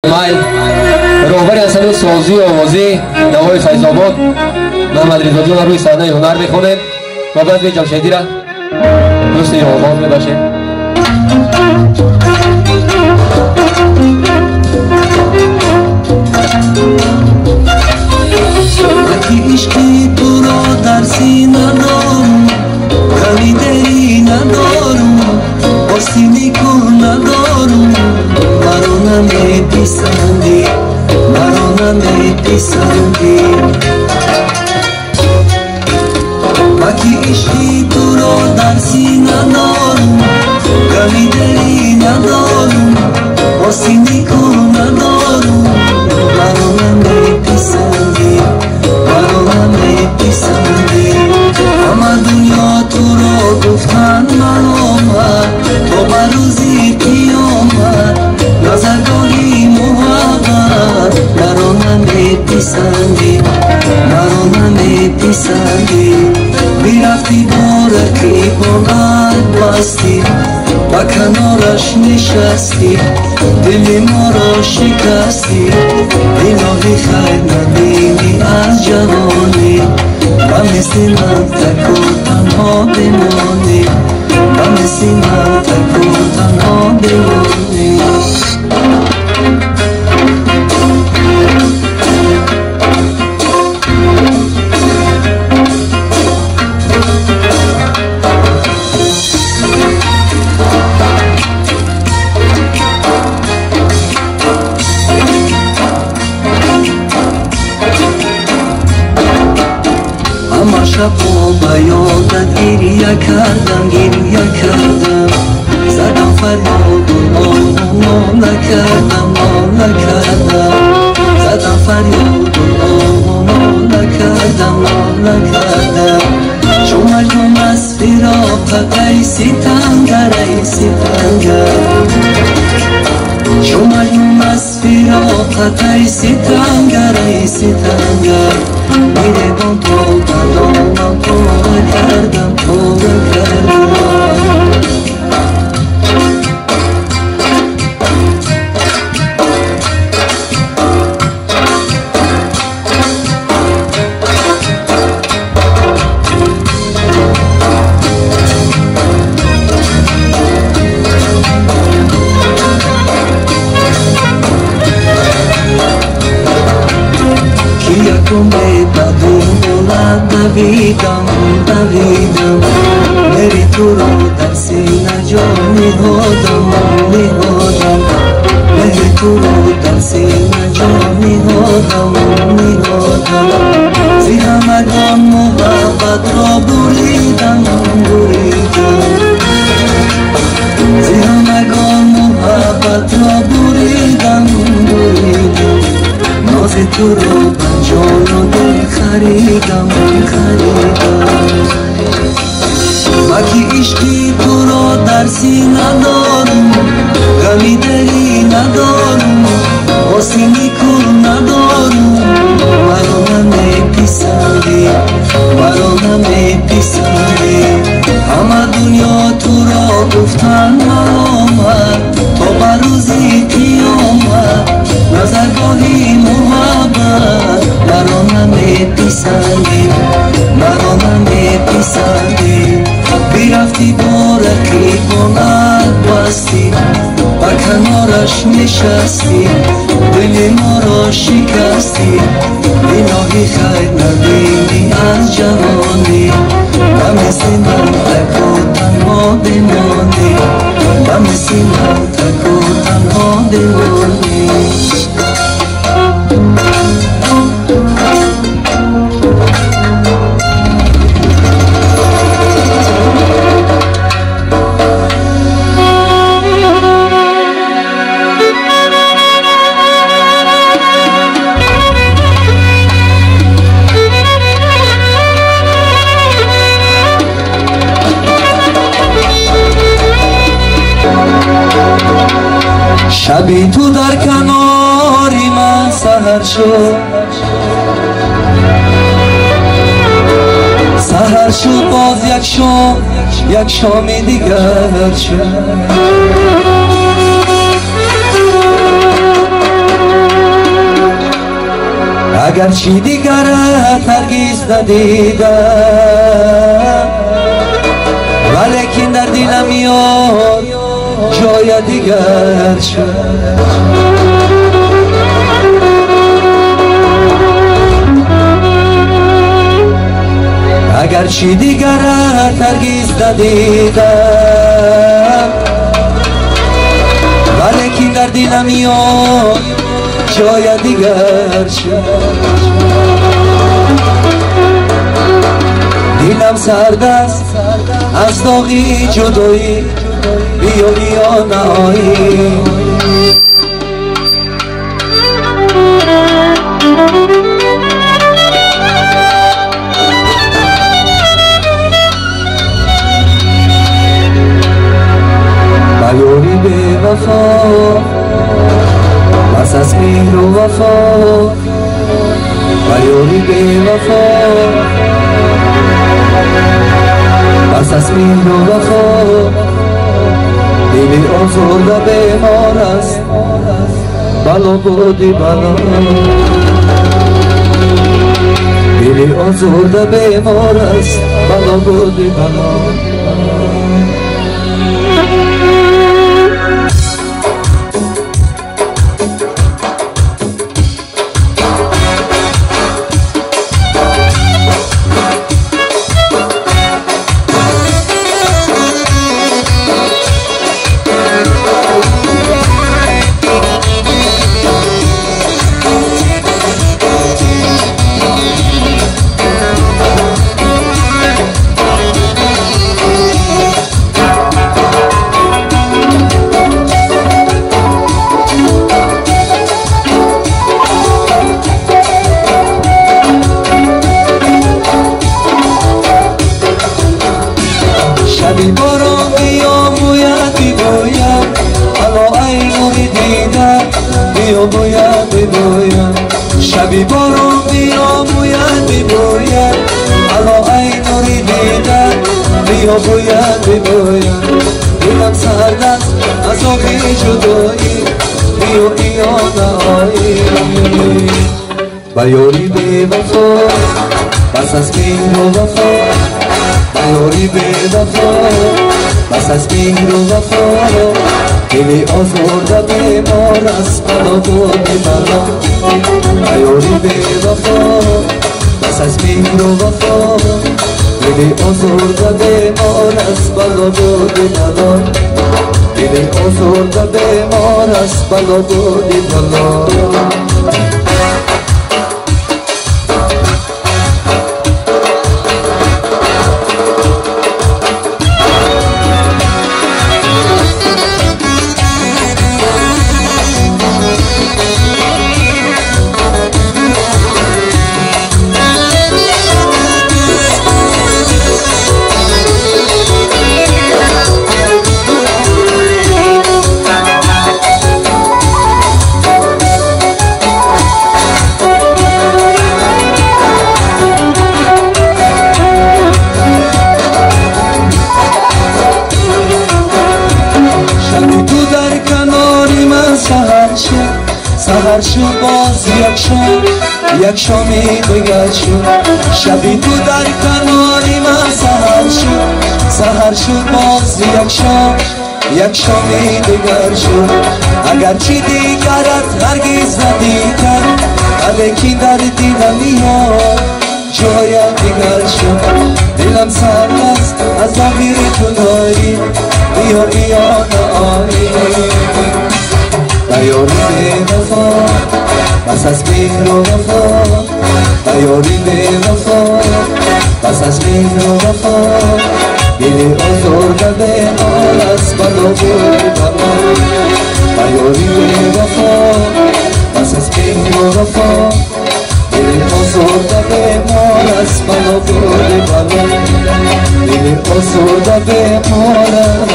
مایل راهبر اصلی سازی و آوازی نوای فیض‌آباد محمد رضا جان روی صحنه هنر میخونه و بعد به جمشیدی را دوست آواز میباشه. وقتی عشقی تو را در سینه دارم غمی دلی ندارم آسیبی کن ندارم مرا نمیپسندی مرا نمیپسندی وقتی عشقی تو را در سینه دارم غمی دلی ندارم آسیبی کن ندارم مرا نمیپسندی همه دنیا تو را گفتن من آمد تا بر روزی قیامت نزدگاهی محبت مرا نمیپسندی مرا نمیپسندی میرفتی با رقیبانت بستی و کنارش نشستی دل ما را شکستی الهی خیر نبینی از جوانی و مثل من تک و تنها بمانی و مثل من تک و تنها بمانی شب با یادت گریه کردم زدم فریاد و ناله کردم زدم فریاد و ناله کردم چون مجنون از فراقت ای ستمگر چون مجنون از فراقت ای ستمگر میره بان تو بدانم توبه کردم دویدم بری تو را در سینه جا می‌هادم بری تو را در سینه جا می‌هادم زی همگان محبت را بریدم زی همگان محبت را بریدم ناز تو را جان و دل خریدم وقتی عشقی تو را در سینه دارم غمی دلی ندارم آسیبی کن ندارم مرا نمیپسندی مرا نمیپسندی همه دنیا تو را گفتن من آمد تا بر روزی قیامت نزدگاهی محبت مرا نمیپسندی مرا نمیپسندی بیرفتی با رقیبانت بستی و کنارش نشستی دل ما را شکستی الهی خیر نبینی از جوانی و مثل من تک و تنها بمانی و مثل من تک و تنها بمانی شبی تو در کناری من سحر شد باز یک شامی دیگر شد اگرچه دیگرت هرگز ندیدم ولیکن در دلم یار جای دیگر شد اگرچه دیگرت هرگز ندیدم ولیکن در دلم یار جای دیگر شد دلم سرد است از داغی جدایی بیا بیا نهایی یاری به وفا بس از مهر و وفا یاری به وفا بس از مهر و وفا دل آزرده بیمار است بلا بودی بلا دل آزرده بیمار است بلا بودی بلا باران بیا باید ببایم اما ای نوری دیدن بیا باید ببایم شبی باران بیا باید ببایم اما ای نوری دیدن بیا باید ببایم دلم سرد است از آبی جدایی بیا بیا نهایی و یاری به وفا بس از مهر و وفا یاری به وفا بس از مهر و وفا دل آزرده بیمار است بلا بودی بلا یاری به وفا بس از مهر و وفا دل آزرده بیمار است بلا بودی بلا دل آزرده بیمار است بلا بودی بلا سهر شد باز یک شامی دیگر شد شبی تو در کناری من سهر شد باز یک شامی دیگر شد اگرچه دیگرت هرگز ندیدم ولیکن در دلم یار جای دیگر شد دلم سرد است از آبی جدایی بیا بیا نهایی یاری به وفا بس از مهر و وفا یاری به وفا بس از مهر و وفا دل آزرده بیمار است بلا بودی بلا یاری به وفا بس از مهر و وفا دل آزرده بیمار است بلا بودی بلا دل آزرده بیمار است